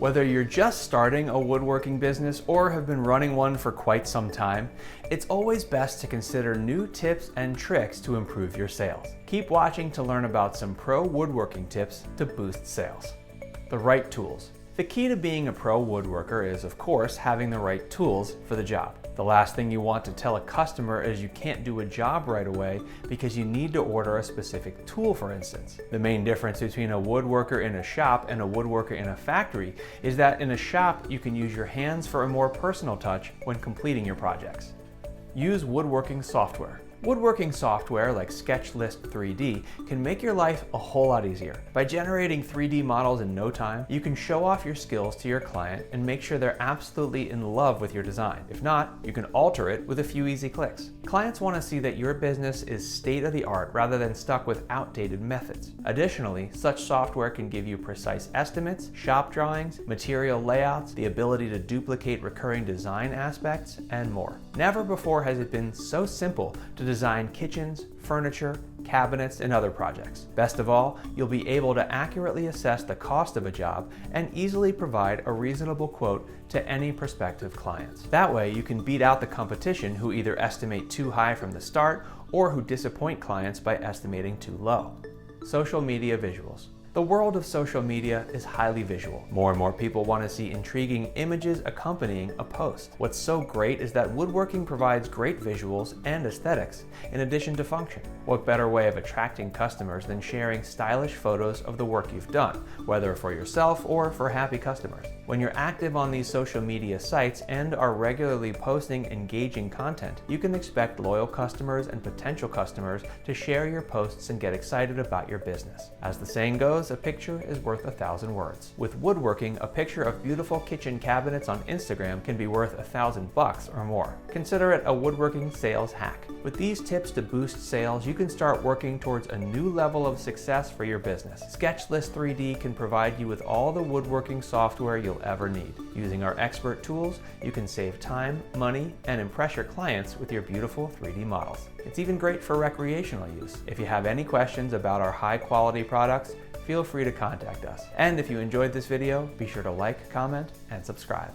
Whether you're just starting a woodworking business or have been running one for quite some time, it's always best to consider new tips and tricks to improve your sales. Keep watching to learn about some pro woodworking tips to boost sales. The right tools. The key to being a pro woodworker is, of course, having the right tools for the job. The last thing you want to tell a customer is you can't do a job right away because you need to order a specific tool, for instance. The main difference between a woodworker in a shop and a woodworker in a factory is that in a shop you can use your hands for a more personal touch when completing your projects. Use woodworking software. Woodworking software like SketchList 3D can make your life a whole lot easier. By generating 3D models in no time, you can show off your skills to your client and make sure they're absolutely in love with your design. If not, you can alter it with a few easy clicks. Clients want to see that your business is state-of-the-art rather than stuck with outdated methods. Additionally, such software can give you precise estimates, shop drawings, material layouts, the ability to duplicate recurring design aspects, and more. Never before has it been so simple to design kitchens, furniture, cabinets, and other projects. Best of all, you'll be able to accurately assess the cost of a job and easily provide a reasonable quote to any prospective clients. That way, you can beat out the competition who either estimate too high from the start or who disappoint clients by estimating too low. Social media visuals. The world of social media is highly visual. More and more people want to see intriguing images accompanying a post. What's so great is that woodworking provides great visuals and aesthetics in addition to function. What better way of attracting customers than sharing stylish photos of the work you've done, whether for yourself or for happy customers? When you're active on these social media sites and are regularly posting engaging content, you can expect loyal customers and potential customers to share your posts and get excited about your business. As the saying goes, a picture is worth 1,000 words. With woodworking, a picture of beautiful kitchen cabinets on Instagram can be worth $1,000 or more. Consider it a woodworking sales hack. With these tips to boost sales, you can start working towards a new level of success for your business. SketchList 3D can provide you with all the woodworking software you'll ever need. Using our expert tools, you can save time, money, and impress your clients with your beautiful 3D models. It's even great for recreational use. If you have any questions about our high-quality products, feel free to contact us. And if you enjoyed this video, be sure to like, comment, and subscribe.